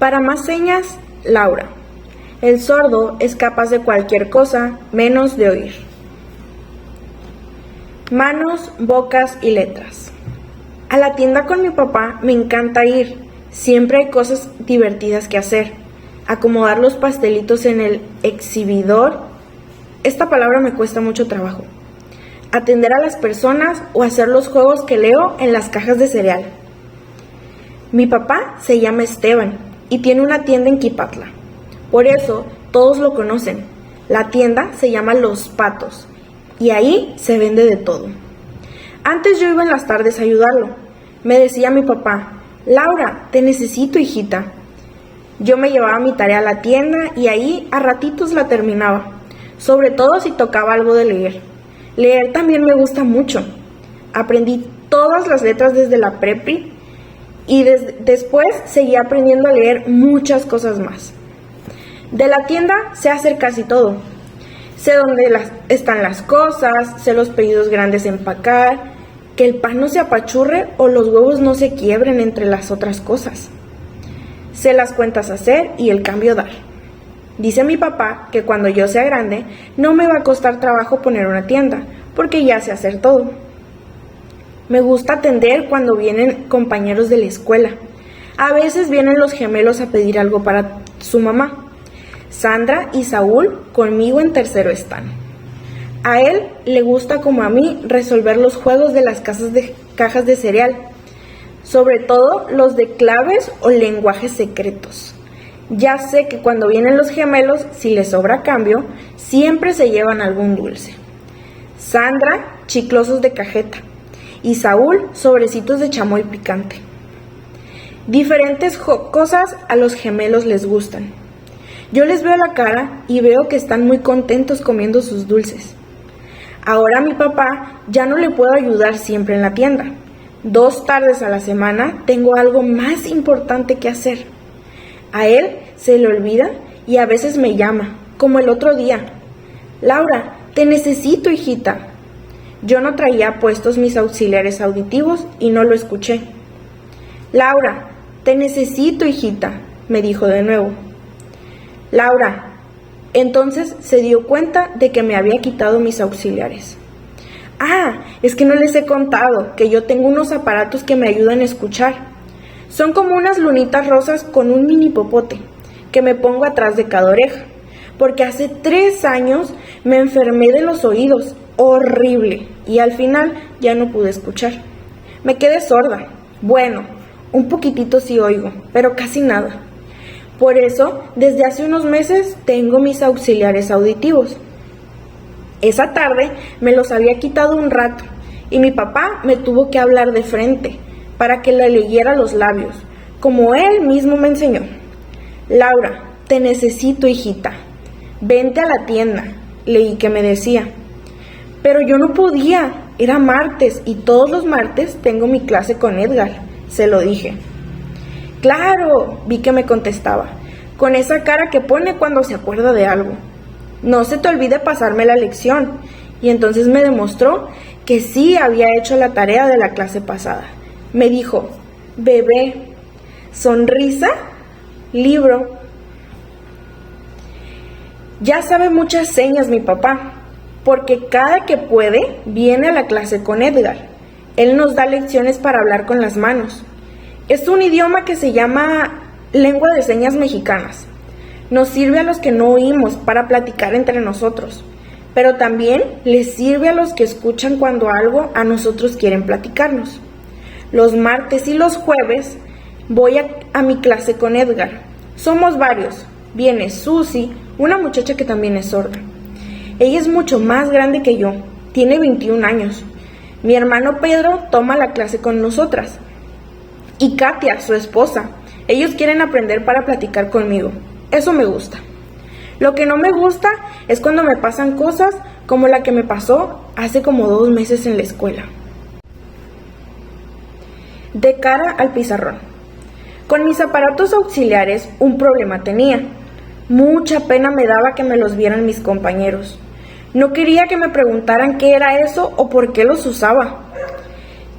Para más señas, Laura. El sordo es capaz de cualquier cosa menos de oír. Manos, bocas y letras. A la tienda con mi papá me encanta ir. Siempre hay cosas divertidas que hacer. Acomodar los pastelitos en el exhibidor. Esta palabra me cuesta mucho trabajo. Atender a las personas o hacer los juegos que leo en las cajas de cereal. Mi papá se llama Esteban y tiene una tienda en Quipatla. Por eso todos lo conocen. La tienda se llama Los Patos y ahí se vende de todo. Antes yo iba en las tardes a ayudarlo. Me decía mi papá: Laura, te necesito, hijita. Yo me llevaba mi tarea a la tienda y ahí a ratitos la terminaba, sobre todo si tocaba algo de leer. Leer también me gusta mucho. Aprendí todas las letras desde la prepi y después seguí aprendiendo a leer muchas cosas más. De la tienda sé hacer casi todo. Sé dónde están las cosas, sé los pedidos grandes a empacar, que el pan no se apachurre o los huevos no se quiebren entre las otras cosas. Sé las cuentas a hacer y el cambio dar. Dice mi papá que cuando yo sea grande no me va a costar trabajo poner una tienda, porque ya sé hacer todo. Me gusta atender cuando vienen compañeros de la escuela. A veces vienen los gemelos a pedir algo para su mamá. Sandra y Saúl conmigo en tercero están. A él le gusta como a mí resolver los juegos de las cajas de cereal, sobre todo los de claves o lenguajes secretos. Ya sé que cuando vienen los gemelos, si les sobra cambio, siempre se llevan algún dulce. Sandra, chiclosos de cajeta, y Saúl, sobrecitos de chamoy picante. Diferentes cosas a los gemelos les gustan. Yo les veo la cara y veo que están muy contentos comiendo sus dulces. Ahora a mi papá ya no le puedo ayudar siempre en la tienda. 2 tardes a la semana tengo algo más importante que hacer. A él se le olvida y a veces me llama, como el otro día. Laura, te necesito, hijita. Yo no traía puestos mis auxiliares auditivos y no lo escuché. Laura, te necesito, hijita, me dijo de nuevo. Laura, entonces se dio cuenta de que me había quitado mis auxiliares. Ah, es que no les he contado que yo tengo unos aparatos que me ayudan a escuchar. Son como unas lunitas rosas con un mini popote que me pongo atrás de cada oreja, porque hace 3 años me enfermé de los oídos, horrible, y al final ya no pude escuchar. Me quedé sorda. Bueno, un poquitito sí oigo, pero casi nada. Por eso, desde hace unos meses tengo mis auxiliares auditivos. Esa tarde me los había quitado un rato y mi papá me tuvo que hablar de frente para que le leyera los labios, como él mismo me enseñó. Laura, te necesito, hijita. Vente a la tienda, leí que me decía. Pero yo no podía, era martes y todos los martes tengo mi clase con Edgar, se lo dije. Claro, vi que me contestaba, con esa cara que pone cuando se acuerda de algo. No se te olvide pasarme la lección. Y entonces me demostró que sí había hecho la tarea de la clase pasada. Me dijo, bebé, sonrisa, libro. Ya sabe muchas señas mi papá, porque cada que puede viene a la clase con Edgar. Él nos da lecciones para hablar con las manos. Es un idioma que se llama lengua de señas mexicanas. Nos sirve a los que no oímos para platicar entre nosotros, pero también les sirve a los que escuchan cuando algo a nosotros quieren platicarnos. Los martes y los jueves voy a mi clase con Edgar. Somos varios. Viene Susi, una muchacha que también es sorda. Ella es mucho más grande que yo, tiene 21 años. Mi hermano Pedro toma la clase con nosotras. Y Katia, su esposa. Ellos quieren aprender para platicar conmigo. Eso me gusta. Lo que no me gusta es cuando me pasan cosas como la que me pasó hace como 2 meses en la escuela. De cara al pizarrón. Con mis aparatos auxiliares un problema tenía. Mucha pena me daba que me los vieran mis compañeros. No quería que me preguntaran qué era eso o por qué los usaba.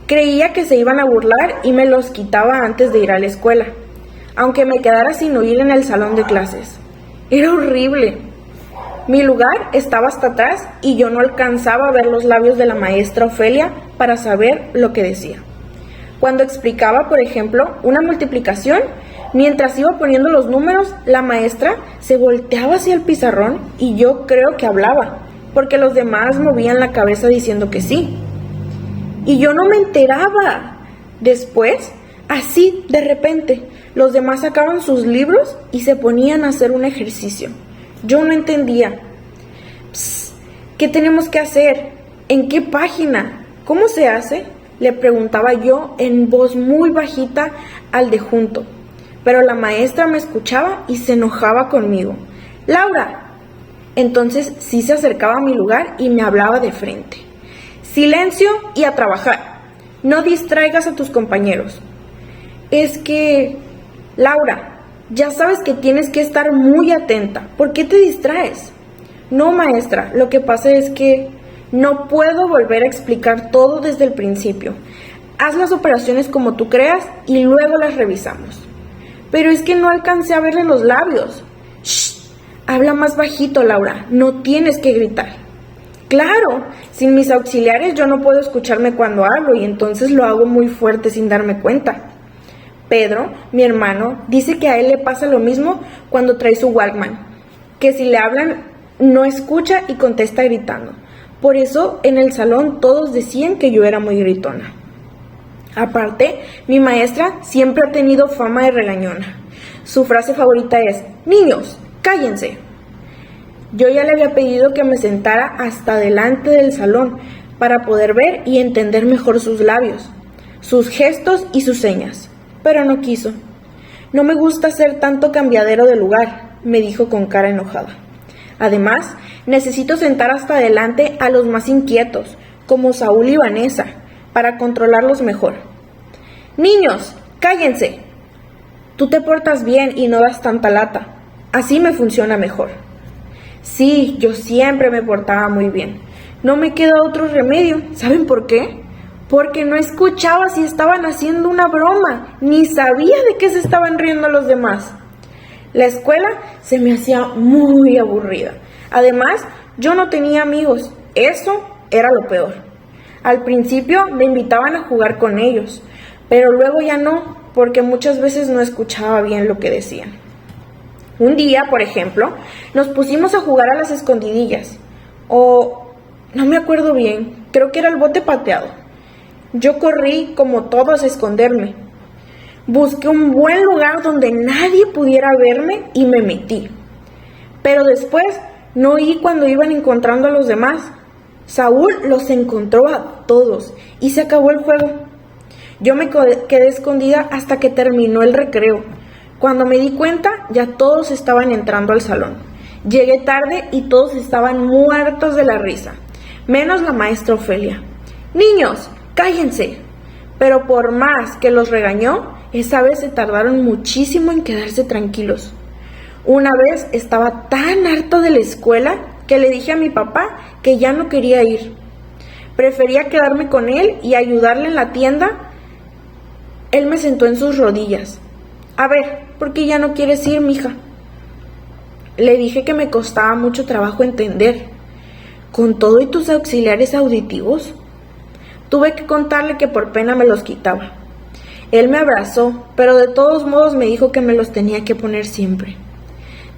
Creía que se iban a burlar y me los quitaba antes de ir a la escuela. aunque me quedara sin oír en el salón de clases. Era horrible. Mi lugar estaba hasta atrás y yo no alcanzaba a ver los labios de la maestra Ofelia para saber lo que decía. Cuando explicaba, por ejemplo, una multiplicación, mientras iba poniendo los números, la maestra se volteaba hacia el pizarrón y yo creo que hablaba, porque los demás movían la cabeza diciendo que sí. Y yo no me enteraba. Después, así, de repente, los demás sacaban sus libros y se ponían a hacer un ejercicio. Yo no entendía. ¿Qué tenemos que hacer? ¿En qué página? ¿Cómo se hace? Le preguntaba yo en voz muy bajita al de junto. Pero la maestra me escuchaba y se enojaba conmigo. ¡Laura! Entonces sí se acercaba a mi lugar y me hablaba de frente. ¡Silencio y a trabajar! No distraigas a tus compañeros. Es que, Laura, ya sabes que tienes que estar muy atenta. ¿Por qué te distraes? No, maestra, lo que pasa es que no puedo volver a explicar todo desde el principio. Haz las operaciones como tú creas y luego las revisamos. Pero es que no alcancé a verle los labios. ¡Shh! Habla más bajito, Laura. No tienes que gritar. Claro, sin mis auxiliares yo no puedo escucharme cuando hablo y entonces lo hago muy fuerte sin darme cuenta. Pedro, mi hermano, dice que a él le pasa lo mismo cuando trae su Walkman, que si le hablan no escucha y contesta gritando. Por eso en el salón todos decían que yo era muy gritona. Aparte, mi maestra siempre ha tenido fama de regañona. Su frase favorita es: niños, cállense. Yo ya le había pedido que me sentara hasta delante del salón para poder ver y entender mejor sus labios, sus gestos y sus señas, pero no quiso. No me gusta ser tanto cambiadero de lugar, me dijo con cara enojada. Además, necesito sentar hasta adelante a los más inquietos, como Saúl y Vanessa, para controlarlos mejor. Niños, cállense. Tú te portas bien y no das tanta lata. Así me funciona mejor. Sí, yo siempre me portaba muy bien. No me queda otro remedio. ¿Saben por qué? Porque no escuchaba si estaban haciendo una broma, ni sabía de qué se estaban riendo los demás. La escuela se me hacía muy aburrida. Además, yo no tenía amigos. Eso era lo peor. Al principio me invitaban a jugar con ellos, pero luego ya no, porque muchas veces no escuchaba bien lo que decían. Un día, por ejemplo, nos pusimos a jugar a las escondidillas. O no me acuerdo bien, creo que era el bote pateado. Yo corrí como todos a esconderme. Busqué un buen lugar donde nadie pudiera verme y me metí. Pero después no oí cuando iban encontrando a los demás. Saúl los encontró a todos y se acabó el juego. Yo me quedé escondida hasta que terminó el recreo. Cuando me di cuenta, ya todos estaban entrando al salón. Llegué tarde y todos estaban muertos de la risa, menos la maestra Ofelia. ¡Niños, cállense! Pero por más que los regañó, esa vez se tardaron muchísimo en quedarse tranquilos. Una vez estaba tan harto de la escuela que le dije a mi papá que ya no quería ir. Prefería quedarme con él y ayudarle en la tienda. Él me sentó en sus rodillas. A ver, ¿por qué ya no quieres ir, mija? Le dije que me costaba mucho trabajo entender. ¿Con todo y tus auxiliares auditivos? Tuve que contarle que por pena me los quitaba. Él me abrazó, pero de todos modos me dijo que me los tenía que poner siempre.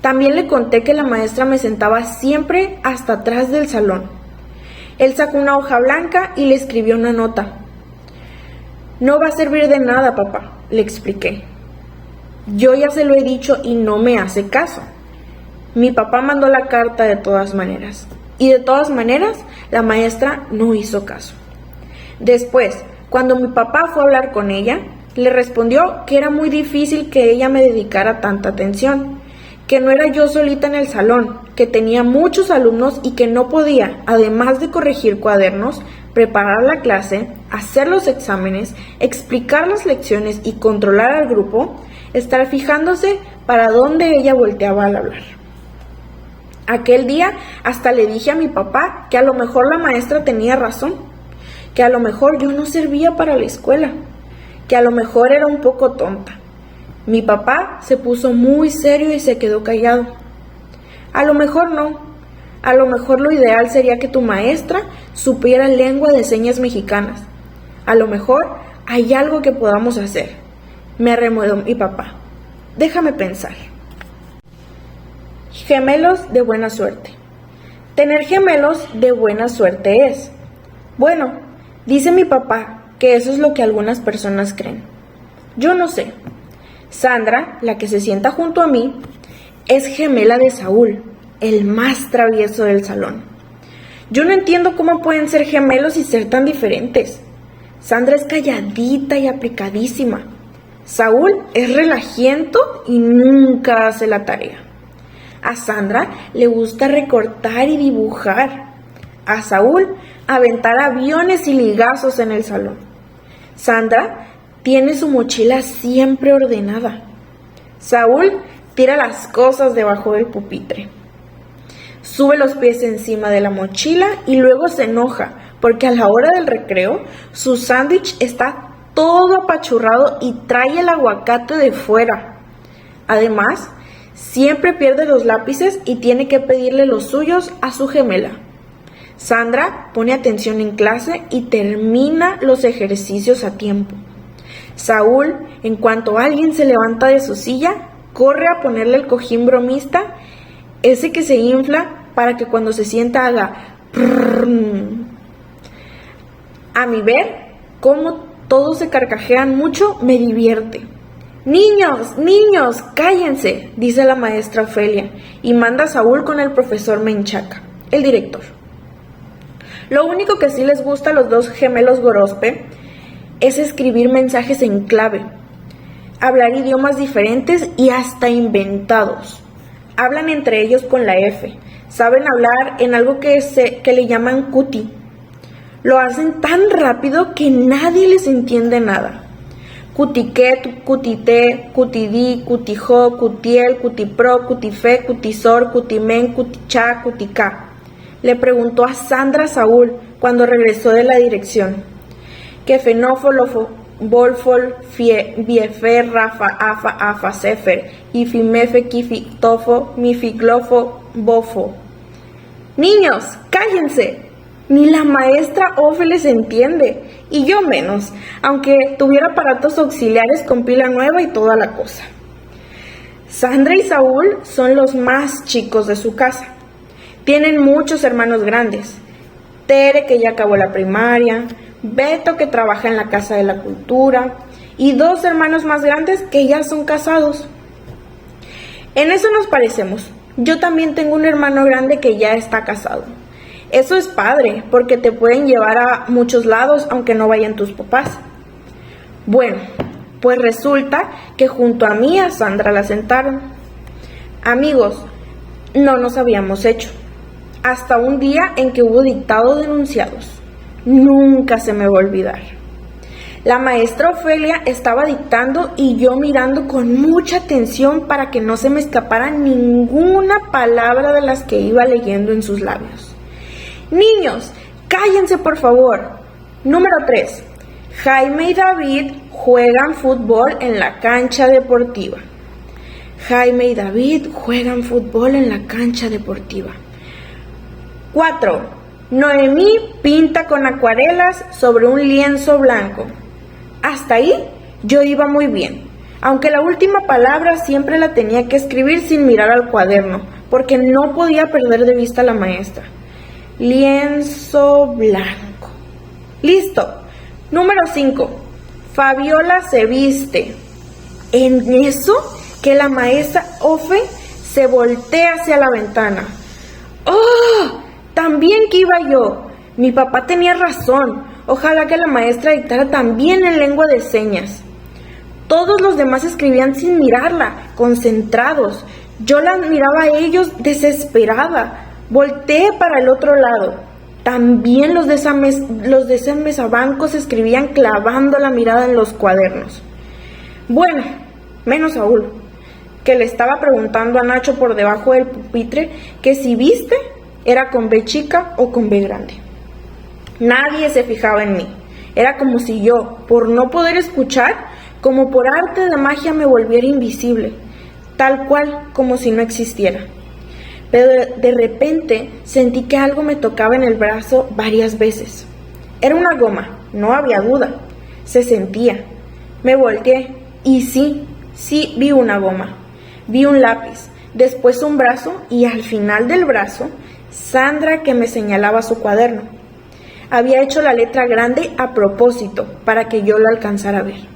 También le conté que la maestra me sentaba siempre hasta atrás del salón. Él sacó una hoja blanca y le escribió una nota. No va a servir de nada, papá, le expliqué. Yo ya se lo he dicho y no me hace caso. Mi papá mandó la carta de todas maneras. Y de todas maneras, la maestra no hizo caso. Después, cuando mi papá fue a hablar con ella, le respondió que era muy difícil que ella me dedicara tanta atención, que no era yo solita en el salón, que tenía muchos alumnos y que no podía, además de corregir cuadernos, preparar la clase, hacer los exámenes, explicar las lecciones y controlar al grupo, estar fijándose para dónde ella volteaba al hablar. Aquel día hasta le dije a mi papá que a lo mejor la maestra tenía razón, que a lo mejor yo no servía para la escuela, que a lo mejor era un poco tonta. Mi papá se puso muy serio y se quedó callado. A lo mejor no. A lo mejor lo ideal sería que tu maestra supiera lengua de señas mexicanas. A lo mejor hay algo que podamos hacer. Me arremedó mi papá. Déjame pensar. Gemelos de buena suerte. Tener gemelos de buena suerte es. Bueno, dice mi papá que eso es lo que algunas personas creen. Yo no sé. Sandra, la que se sienta junto a mí, es gemela de Saúl, el más travieso del salón. Yo no entiendo cómo pueden ser gemelos y ser tan diferentes. Sandra es calladita y aplicadísima. Saúl es relajiento y nunca hace la tarea. A Sandra le gusta recortar y dibujar. A Saúl aventar aviones y ligazos en el salón. Sandra tiene su mochila siempre ordenada. Saúl tira las cosas debajo del pupitre. Sube los pies encima de la mochila y luego se enoja porque a la hora del recreo su sándwich está todo apachurrado y trae el aguacate de fuera. Además, siempre pierde los lápices y tiene que pedirle los suyos a su gemela. Sandra pone atención en clase y termina los ejercicios a tiempo. Saúl, en cuanto alguien se levanta de su silla, corre a ponerle el cojín bromista, ese que se infla para que cuando se sienta haga prrrr. A mi ver, como todos se carcajean mucho, me divierte. Niños, niños, cállense, dice la maestra Ofelia, y manda a Saúl con el profesor Menchaca, el director. Lo único que sí les gusta a los dos gemelos Gorospe es escribir mensajes en clave, hablar idiomas diferentes y hasta inventados. Hablan entre ellos con la F, saben hablar en algo que le llaman cuti. Lo hacen tan rápido que nadie les entiende nada. Cutiquet, cutité, cutidí, cutijó, cutiel, cutipro, cutifé, cutisor, cutimen, cutichá, cuticá. Le preguntó a Sandra Saúl cuando regresó de la dirección. Que fenófolo, bolfol, biefe, rafa, afa, sefer, ifimefe, kifi, tofo, mifiglofo, bofo. Niños, cállense. Ni la maestra Ofe les entiende, y yo menos, aunque tuviera aparatos auxiliares con pila nueva y toda la cosa. Sandra y Saúl son los más chicos de su casa. Tienen muchos hermanos grandes. Tere, que ya acabó la primaria, Beto, que trabaja en la Casa de la Cultura, y dos hermanos más grandes que ya son casados. En eso nos parecemos. Yo también tengo un hermano grande que ya está casado. Eso es padre, porque te pueden llevar a muchos lados aunque no vayan tus papás. Bueno, pues resulta que junto a mí a Sandra la sentaron. Amigos, no nos habíamos hecho. Hasta un día en que hubo dictado de enunciados. Nunca se me va a olvidar. La maestra Ofelia estaba dictando y yo mirando con mucha atención para que no se me escapara ninguna palabra de las que iba leyendo en sus labios. Niños, cállense por favor. Número 3. Jaime y David juegan fútbol en la cancha deportiva. Jaime y David juegan fútbol en la cancha deportiva. 4. Noemí pinta con acuarelas sobre un lienzo blanco. Hasta ahí yo iba muy bien, aunque la última palabra siempre la tenía que escribir sin mirar al cuaderno, porque no podía perder de vista a la maestra. Lienzo blanco. Listo. Número 5. Fabiola se viste. En eso que la maestra Ofe se voltea hacia la ventana. ¡Oh! También que iba yo. Mi papá tenía razón. Ojalá que la maestra dictara también en lengua de señas. Todos los demás escribían sin mirarla, concentrados. Yo la miraba a ellos desesperada. Volteé para el otro lado. También los de ese mesabancos escribían clavando la mirada en los cuadernos. Bueno, menos Saúl, que le estaba preguntando a Nacho por debajo del pupitre que si viste era con B chica o con B grande. Nadie se fijaba en mí. Era como si yo, por no poder escuchar, Como por arte de magia me volviera invisible, tal cual como si no existiera. Pero de repente sentí que algo me tocaba en el brazo varias veces. Era una goma, no había duda. Se sentía. Me volteé y sí vi una goma. Vi un lápiz, después un brazo y al final del brazo, Sandra que me señalaba su cuaderno. Había hecho la letra grande a propósito para que yo lo alcanzara a ver.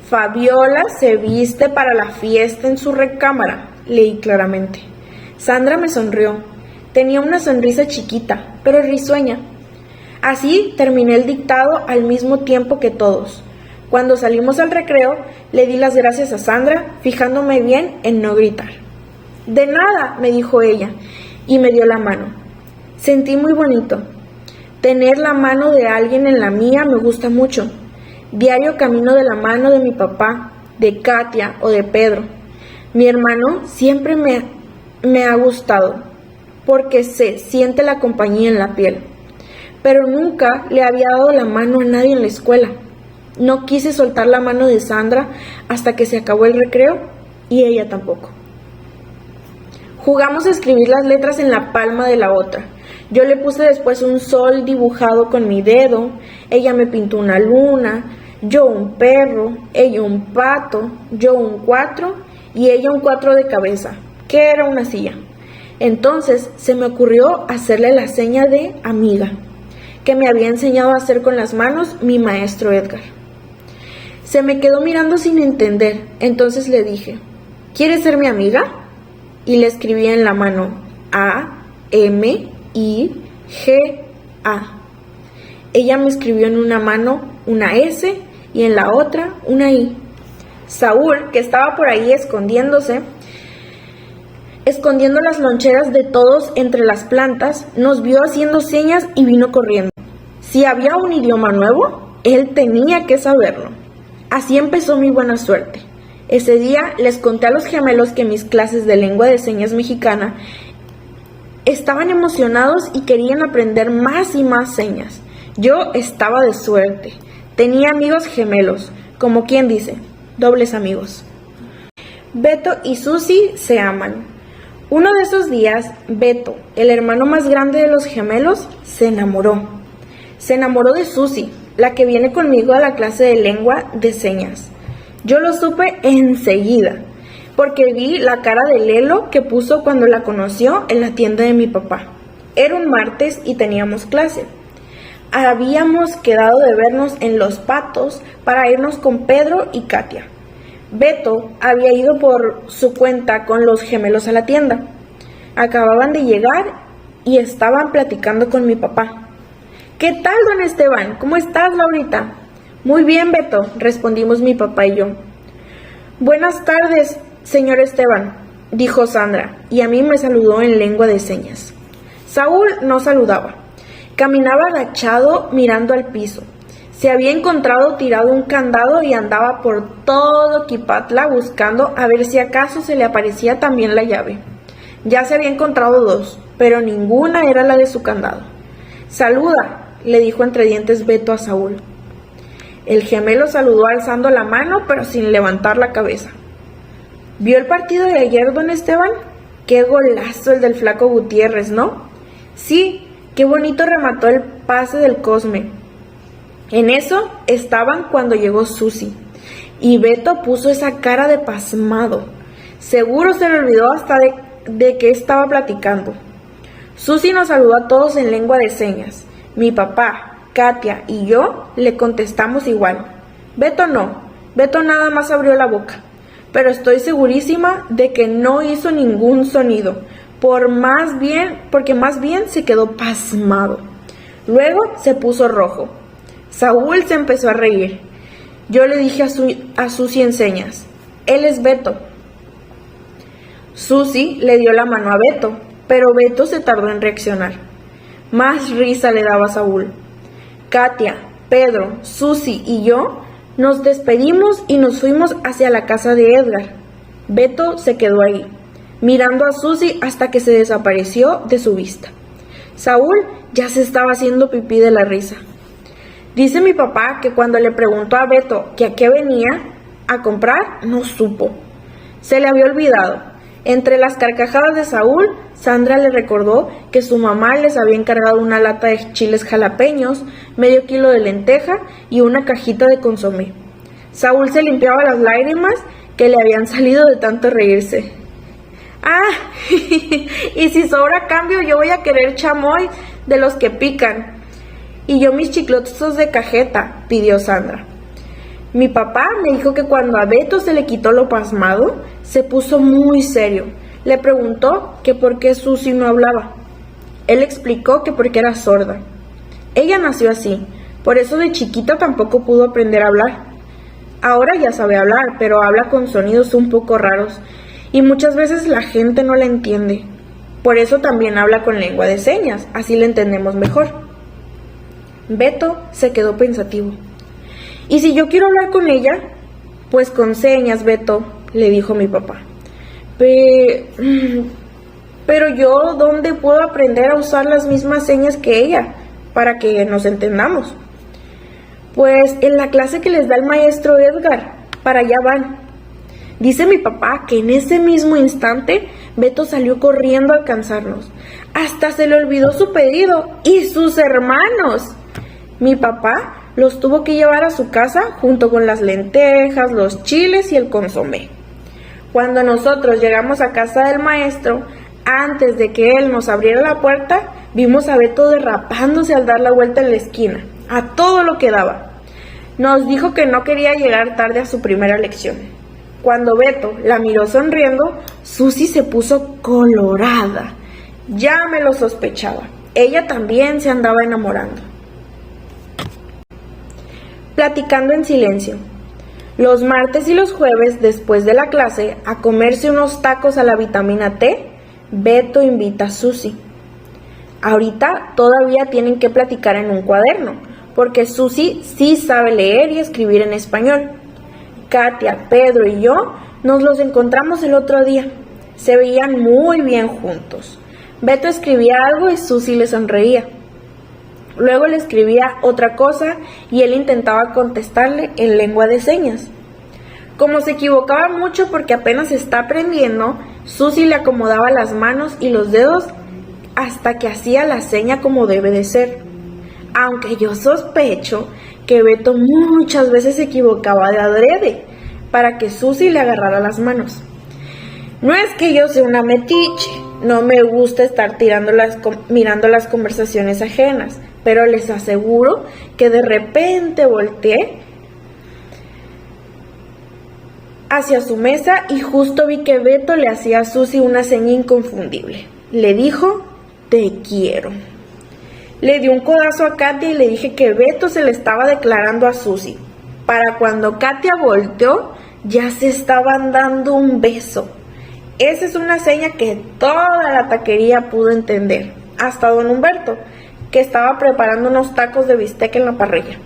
Fabiola se viste para la fiesta en su recámara, leí claramente. Sandra me sonrió. Tenía una sonrisa chiquita, pero risueña. Así terminé el dictado al mismo tiempo que todos. Cuando salimos al recreo, le di las gracias a Sandra, fijándome bien en no gritar. «De nada», me dijo ella, y me dio la mano. Sentí muy bonito. Tener la mano de alguien en la mía me gusta mucho. Diario camino de la mano de mi papá, de Katia o de Pedro. Mi hermano siempre me ha gustado, porque se siente la compañía en la piel. Pero nunca le había dado la mano a nadie en la escuela. No quise soltar la mano de Sandra hasta que se acabó el recreo y ella tampoco. Jugamos a escribir las letras en la palma de la otra. Yo le puse después un sol dibujado con mi dedo, ella me pintó una luna, yo un perro, ella un pato, yo un 4 y ella un 4 de cabeza, que era una silla. Entonces se me ocurrió hacerle la seña de amiga, que me había enseñado a hacer con las manos mi maestro Edgar. Se me quedó mirando sin entender, entonces le dije, ¿quieres ser mi amiga? Y le escribí en la mano A-M-I-G-A. Ella me escribió en una mano una S y en la otra una I. Saúl, que estaba por ahí escondiendo las loncheras de todos entre las plantas, nos vio haciendo señas y vino corriendo. Si había un idioma nuevo, él tenía que saberlo. Así empezó mi buena suerte. Ese día les conté a los gemelos que mis clases de lengua de señas mexicana estaban emocionados y querían aprender más y más señas. Yo estaba de suerte. Tenía amigos gemelos, como quien dice, dobles amigos. Beto y Susi se aman. Uno de esos días, Beto, el hermano más grande de los gemelos, se enamoró. Se enamoró de Susi, la que viene conmigo a la clase de lengua de señas. Yo lo supe enseguida, porque vi la cara de Lelo que puso cuando la conoció en la tienda de mi papá. Era un martes y teníamos clase. Habíamos quedado de vernos en Los Patos para irnos con Pedro y Katia. Beto había ido por su cuenta con los gemelos a la tienda. Acababan de llegar y estaban platicando con mi papá. ¿Qué tal, don Esteban? ¿Cómo estás, Laurita? Muy bien, Beto, respondimos mi papá y yo. Buenas tardes, señor Esteban, dijo Sandra, y a mí me saludó en lengua de señas. Saúl no saludaba. Caminaba agachado mirando al piso. Se había encontrado tirado un candado y andaba por todo Quipatla buscando a ver si acaso se le aparecía también la llave. Ya se había encontrado 2, pero ninguna era la de su candado. Saluda, le dijo entre dientes Beto a Saúl. El gemelo saludó alzando la mano, pero sin levantar la cabeza. ¿Vio el partido de ayer, don Esteban? Qué golazo el del flaco Gutiérrez, ¿no? Sí, qué bonito remató el pase del Cosme. En eso estaban cuando llegó Susi, y Beto puso esa cara de pasmado. Seguro se le olvidó hasta de qué estaba platicando. Susi nos saludó a todos en lengua de señas. Mi papá, Katia y yo le contestamos igual. Beto no, Beto nada más abrió la boca, pero estoy segurísima de que no hizo ningún sonido, porque más bien se quedó pasmado. Luego se puso rojo. Saúl se empezó a reír. Yo le dije a Susi en señas, él es Beto. Susi le dio la mano a Beto, pero Beto se tardó en reaccionar. Más risa le daba a Saúl. Katia, Pedro, Susi y yo nos despedimos y nos fuimos hacia la casa de Edgar. Beto se quedó ahí, mirando a Susi hasta que se desapareció de su vista. Saúl ya se estaba haciendo pipí de la risa. Dice mi papá que cuando le preguntó a Beto que a qué venía, A comprar no supo. Se le había olvidado. Entre las carcajadas de Saúl, Sandra le recordó que su mamá les había encargado una lata de chiles jalapeños, medio kilo de lenteja y una cajita de consomé. Saúl se limpiaba las lágrimas que le habían salido de tanto reírse. Ah, y si sobra cambio, yo voy a querer chamoy de los que pican. Y yo mis chiclosos de cajeta, pidió Sandra. Mi papá me dijo que cuando a Beto se le quitó lo pasmado, se puso muy serio. Le preguntó que por qué Susi no hablaba. Él explicó que porque era sorda. Ella nació así, por eso de chiquita tampoco pudo aprender a hablar. Ahora ya sabe hablar, pero habla con sonidos un poco raros y muchas veces la gente no la entiende. Por eso también habla con lengua de señas, así le entendemos mejor. Beto se quedó pensativo. ¿Y si yo quiero hablar con ella? Pues con señas, Beto, le dijo mi papá. Pero yo, ¿dónde puedo aprender a usar las mismas señas que ella para que nos entendamos? Pues en la clase que les da el maestro Edgar, para allá van. Dice mi papá que en ese mismo instante Beto salió corriendo a alcanzarnos. Hasta se le olvidó su pedido y sus hermanos. Mi papá los tuvo que llevar a su casa junto con las lentejas, los chiles y el consomé. Cuando nosotros llegamos a casa del maestro, antes de que él nos abriera la puerta, vimos a Beto derrapándose al dar la vuelta en la esquina, a todo lo que daba. Nos dijo que no quería llegar tarde a su primera lección. Cuando Beto la miró sonriendo, Susi se puso colorada. Ya me lo sospechaba. Ella también se andaba enamorando. Platicando en silencio. Los martes y los jueves, después de la clase, a comerse unos tacos a la vitamina T, Beto invita a Susi. Ahorita todavía tienen que platicar en un cuaderno, porque Susi sí sabe leer y escribir en español. Katia, Pedro y yo nos los encontramos el otro día. Se veían muy bien juntos. Beto escribía algo y Susi le sonreía. Luego le escribía otra cosa y él intentaba contestarle en lengua de señas. Como se equivocaba mucho porque apenas está aprendiendo, Susi le acomodaba las manos y los dedos hasta que hacía la seña como debe de ser. Aunque yo sospecho que Beto muchas veces se equivocaba de adrede para que Susi le agarrara las manos. No es que yo sea una metiche, no me gusta estar mirando las conversaciones ajenas, pero les aseguro que de repente volteé hacia su mesa y justo vi que Beto le hacía a Susi una seña inconfundible. Le dijo, te quiero. Le di un codazo a Katia y le dije que Beto se le estaba declarando a Susi. Para cuando Katia volteó, ya se estaban dando un beso. Esa es una seña que toda la taquería pudo entender, hasta don Humberto, que estaba preparando unos tacos de bistec en la parrilla.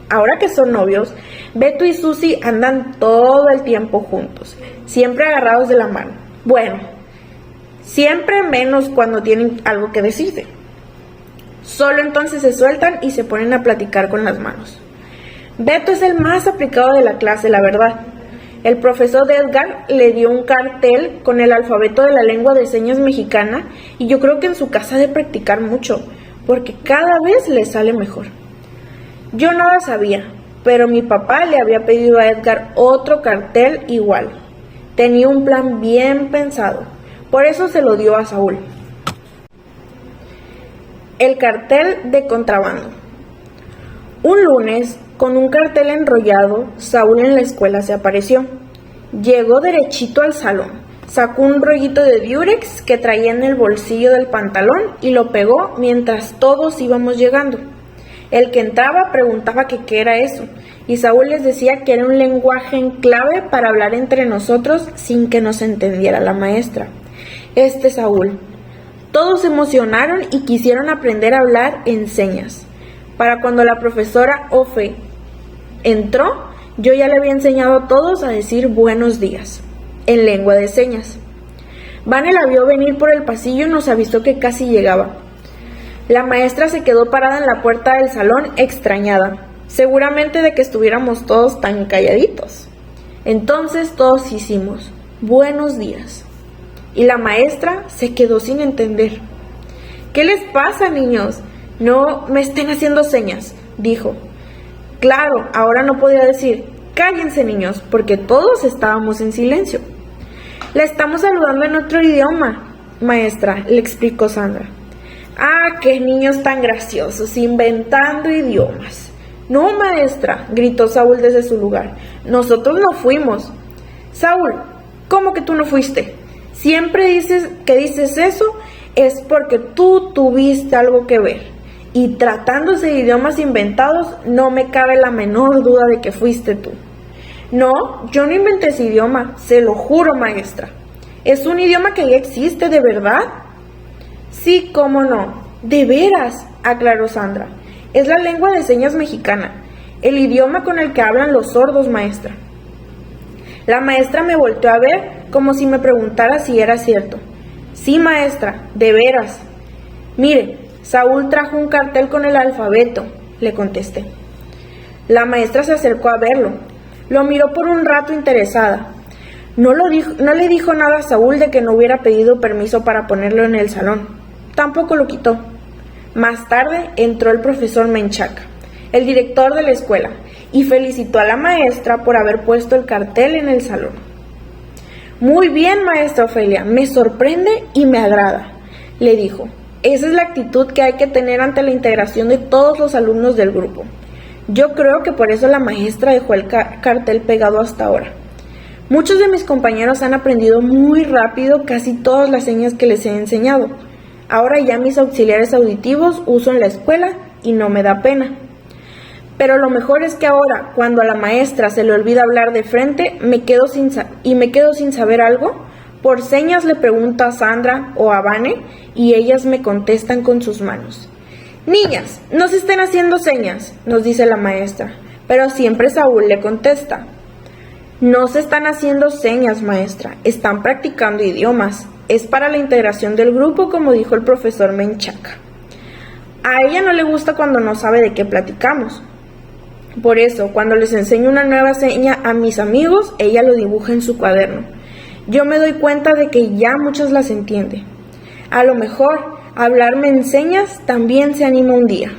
Ahora que son novios, Beto y Susi andan todo el tiempo juntos, siempre agarrados de la mano. Bueno, siempre menos cuando tienen algo que decirse. Solo entonces se sueltan y se ponen a platicar con las manos. Beto es el más aplicado de la clase, la verdad. El profesor de Edgar le dio un cartel con el alfabeto de la lengua de señas mexicana y yo creo que en su casa ha de practicar mucho, porque cada vez le sale mejor. Yo nada sabía, pero mi papá le había pedido a Edgar otro cartel igual. Tenía un plan bien pensado, por eso se lo dio a Saúl. El cartel de contrabando. Un lunes, con un cartel enrollado, Saúl en la escuela se apareció. Llegó derechito al salón, sacó un rollito de diurex que traía en el bolsillo del pantalón y lo pegó mientras todos íbamos llegando. El que entraba preguntaba que qué era eso, y Saúl les decía que era un lenguaje en clave para hablar entre nosotros sin que nos entendiera la maestra. Saúl. Todos se emocionaron y quisieron aprender a hablar en señas. Para cuando la profesora Ofe entró, yo ya le había enseñado a todos a decir buenos días, en lengua de señas. Vane la vio venir por el pasillo y nos avisó que casi llegaba. La maestra se quedó parada en la puerta del salón extrañada, seguramente de que estuviéramos todos tan calladitos. Entonces todos hicimos buenos días. Y la maestra se quedó sin entender. ¿Qué les pasa, niños? No me estén haciendo señas, dijo. Claro, ahora no podía decir, cállense, niños, porque todos estábamos en silencio. La estamos saludando en otro idioma, maestra, le explicó Sandra. Ah, qué niños tan graciosos, inventando idiomas. No, maestra, gritó Saúl desde su lugar. Nosotros no fuimos. Saúl, ¿cómo que tú no fuiste? Siempre dices eso es porque tú tuviste algo que ver. Y tratándose de idiomas inventados, no me cabe la menor duda de que fuiste tú. No, yo no inventé ese idioma, se lo juro, maestra. ¿Es un idioma que ya existe, de verdad? Sí, cómo no. De veras, aclaró Sandra. Es la lengua de señas mexicana, el idioma con el que hablan los sordos, maestra. La maestra me volteó a ver como si me preguntara si era cierto. Sí, maestra, de veras. Mire, Saúl trajo un cartel con el alfabeto, le contesté. La maestra se acercó a verlo. Lo miró por un rato interesada. No le dijo nada a Saúl de que no hubiera pedido permiso para ponerlo en el salón. Tampoco lo quitó. Más tarde entró el profesor Menchaca, el director de la escuela, y felicitó a la maestra por haber puesto el cartel en el salón. Muy bien, maestra Ofelia, me sorprende y me agrada, le dijo. Esa es la actitud que hay que tener ante la integración de todos los alumnos del grupo. Yo creo que por eso la maestra dejó el cartel pegado hasta ahora. Muchos de mis compañeros han aprendido muy rápido casi todas las señas que les he enseñado. Ahora ya mis auxiliares auditivos uso en la escuela y no me da pena. Pero lo mejor es que ahora, cuando a la maestra se le olvida hablar de frente, me quedo sin saber algo, por señas le pregunto a Sandra o a Vane y ellas me contestan con sus manos. Niñas, no se estén haciendo señas, nos dice la maestra, pero siempre Saúl le contesta. No se están haciendo señas, maestra, están practicando idiomas. Es para la integración del grupo, como dijo el profesor Menchaca. A ella no le gusta cuando no sabe de qué platicamos. Por eso, cuando les enseño una nueva seña a mis amigos, ella lo dibuja en su cuaderno. Yo me doy cuenta de que ya muchas las entiende. A lo mejor, hablarme en señas también se anima un día.